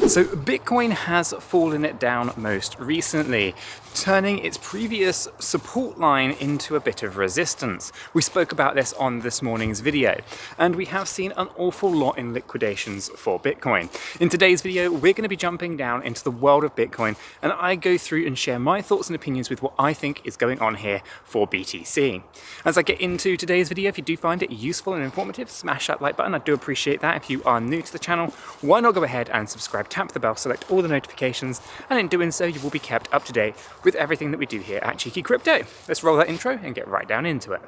So Bitcoin has fallen it down most recently, turning its previous support line into a bit of resistance. We spoke about this on this morning's video, and we have seen an awful lot in liquidations for Bitcoin. In today's video, we're going to be jumping down into the world of Bitcoin, and I go through and share my thoughts and opinions with what I think is going on here for BTC. As I get into today's video, if you do find it useful and informative, smash that like button. I do appreciate that. If you are new to the channel, why not go ahead and subscribe, tap the bell, select all the notifications, and in doing so, you will be kept up to date with everything that we do here at Cheeky Crypto. Let's roll that intro and get right down into it.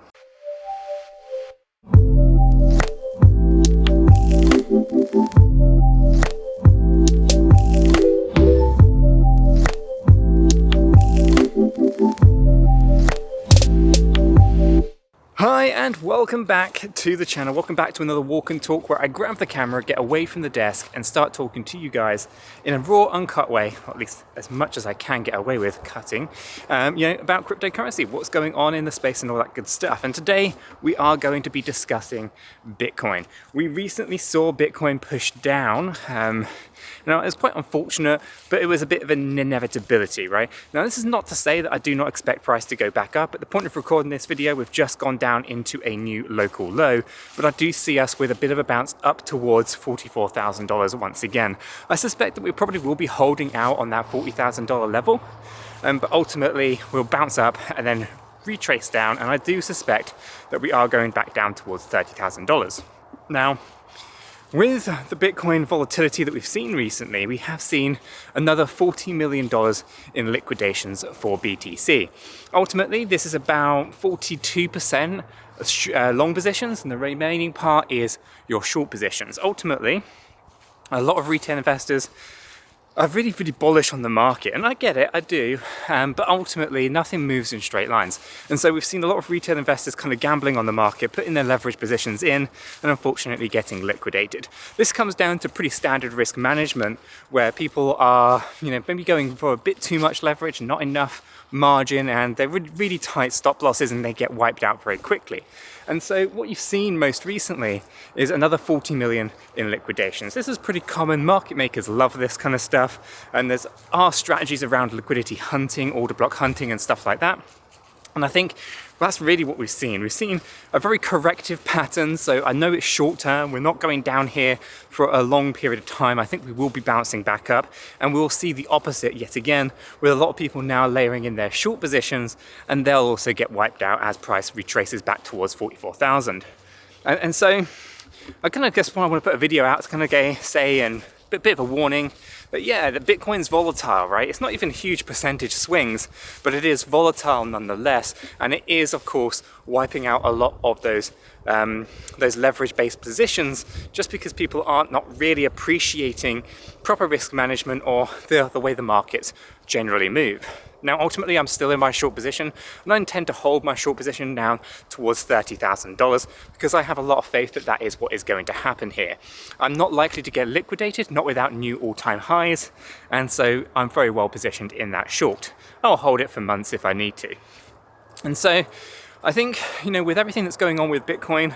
Hi and welcome back to the channel. Welcome back to another walk and talk where I grab the camera, get away from the desk and start talking to you guys in a raw, uncut way, or at least as much as I can get away with cutting, about cryptocurrency, what's going on in the space and all that good stuff. And today we are going to be discussing Bitcoin. We recently saw Bitcoin push down. Now, it's quite unfortunate, but it was a bit of an inevitability, right? Now, this is not to say that I do not expect price to go back up. At the point of recording this video, we've just gone down into a new local low, but I do see us with a bit of a bounce up towards $44,000 once again. I suspect that we probably will be holding out on that $40,000 level, but ultimately we'll bounce up and then retrace down, and I do suspect that we are going back down towards $30,000. Now, with the Bitcoin volatility that we've seen recently, we have seen another $40 million in liquidations for BTC. Ultimately, this is about 42% long positions, and the remaining part is your short positions. Ultimately, a lot of retail investors are really bullish on the market, and I get it, I do, but ultimately nothing moves in straight lines. And so we've seen a lot of retail investors kind of gambling on the market, putting their leverage positions in, and unfortunately getting liquidated. This comes down to pretty standard risk management, where people are, maybe going for a bit too much leverage, not enough margin, and they're really tight stop losses, and they get wiped out very quickly. And so what you've seen most recently is another 40 million in liquidations. This is pretty common. Market makers love this kind of stuff. And there are strategies around liquidity hunting, order block hunting and stuff like that. And I think that's really what we've seen. We've seen a very corrective pattern. So I know it's short term. We're not going down here for a long period of time. I think we will be bouncing back up, and we'll see the opposite yet again, with a lot of people now layering in their short positions, and they'll also get wiped out as price retraces back towards 44,000. And so I kind of guess I want to put a video out to kind of say, and a bit of a warning, but yeah, the Bitcoin's volatile, right? It's not even huge percentage swings, but it is volatile nonetheless, and it is, of course, wiping out a lot of those leverage-based positions, just because people aren't not really appreciating proper risk management or the way the markets generally move. Now, ultimately, I'm still in my short position, and I intend to hold my short position down towards $30,000 because I have a lot of faith that that is what is going to happen here. I'm not likely to get liquidated, not without new all-time highs, and so I'm very well positioned in that short. I'll hold it for months if I need to. And so I think, with everything that's going on with Bitcoin,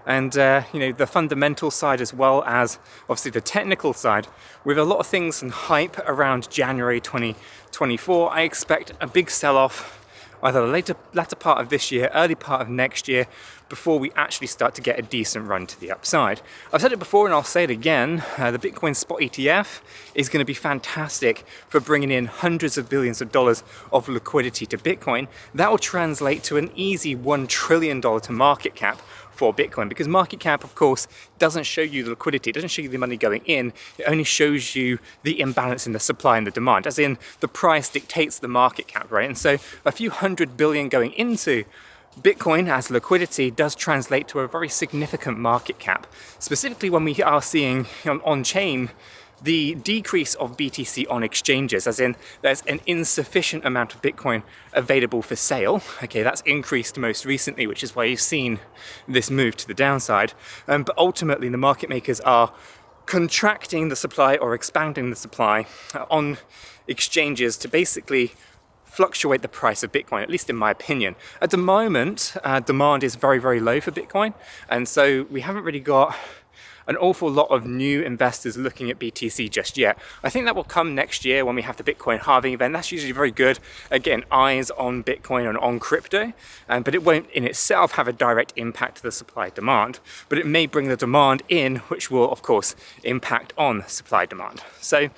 and the fundamental side as well as obviously the technical side, with a lot of things and hype around January 2024, I expect a big sell-off either the latter part of this year, early part of next year, before we actually start to get a decent run to the upside. I've said it before and I'll say it again, the Bitcoin spot ETF is going to be fantastic for bringing in hundreds of billions of dollars of liquidity to Bitcoin. That will translate to an easy $1 trillion to market cap for Bitcoin, because market cap, of course, doesn't show you the liquidity, it doesn't show you the money going in, it only shows you the imbalance in the supply and the demand, as in the price dictates the market cap, right? And so a few $100 billion going into Bitcoin as liquidity does translate to a very significant market cap, specifically when we are seeing on-chain the decrease of BTC on exchanges, as in there's an insufficient amount of Bitcoin available for sale. Okay, that's increased most recently, which is why you've seen this move to the downside. But ultimately, the market makers are contracting the supply or expanding the supply on exchanges to basically fluctuate the price of Bitcoin, at least in my opinion. At the moment, demand is very, very low for Bitcoin. And so we haven't really got an awful lot of new investors looking at BTC just yet. I think that will come next year when we have the Bitcoin halving event. That's usually very good at getting eyes on Bitcoin and on crypto, but it won't in itself have a direct impact to the supply demand, but it may bring the demand in, which will of course impact on supply demand. So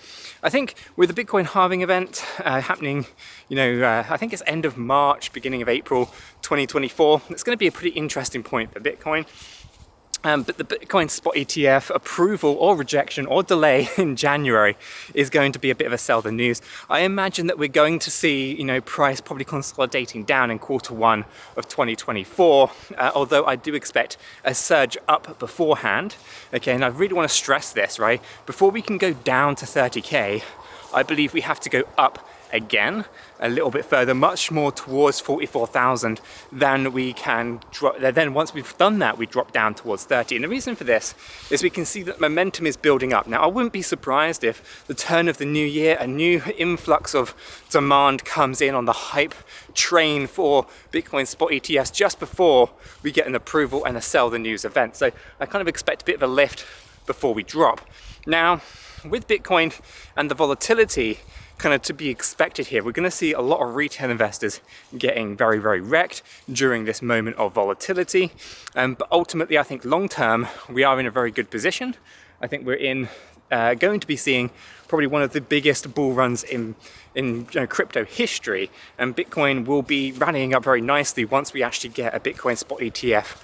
I think with the Bitcoin halving event happening, I think it's end of March, beginning of April 2024, it's going to be a pretty interesting point for Bitcoin. But the Bitcoin spot ETF approval or rejection or delay in January is going to be a bit of a sell the news. I imagine that we're going to see, price probably consolidating down in Q1 of 2024, although I do expect a surge up beforehand. Okay, and I really want to stress this, right? Before we can go down to 30K, I believe we have to go up again a little bit further, much more towards 44,000 than we can drop. Then once we've done that, we drop down towards 30. And the reason for this is we can see that momentum is building up. Now, I wouldn't be surprised if the turn of the new year, a new influx of demand comes in on the hype train for Bitcoin spot ETFs just before we get an approval and a sell the news event. So I kind of expect a bit of a lift before we drop. Now, with Bitcoin and the volatility kind of to be expected here, we're going to see a lot of retail investors getting very, very wrecked during this moment of volatility. But ultimately, I think long term, we are in a very good position. I think we're going to be seeing probably one of the biggest bull runs in crypto history, and Bitcoin will be rallying up very nicely once we actually get a Bitcoin spot ETF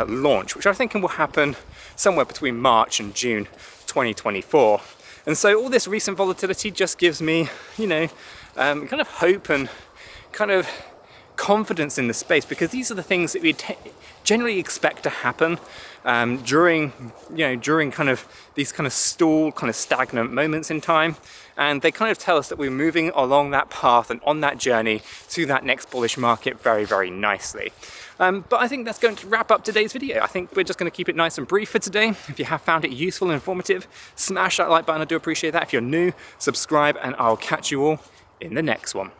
launch, which I think will happen somewhere between March and June 2024. And so all this recent volatility just gives me, kind of hope and kind of confidence in the space, because these are the things that we generally expect to happen during kind of these kind of stall, kind of stagnant moments in time. And they kind of tell us that we're moving along that path and on that journey to that next bullish market very, very nicely. But I think that's going to wrap up today's video. I think we're just going to keep it nice and brief for today. If you have found it useful and informative, smash that like button. I do appreciate that. If you're new, subscribe, and I'll catch you all in the next one.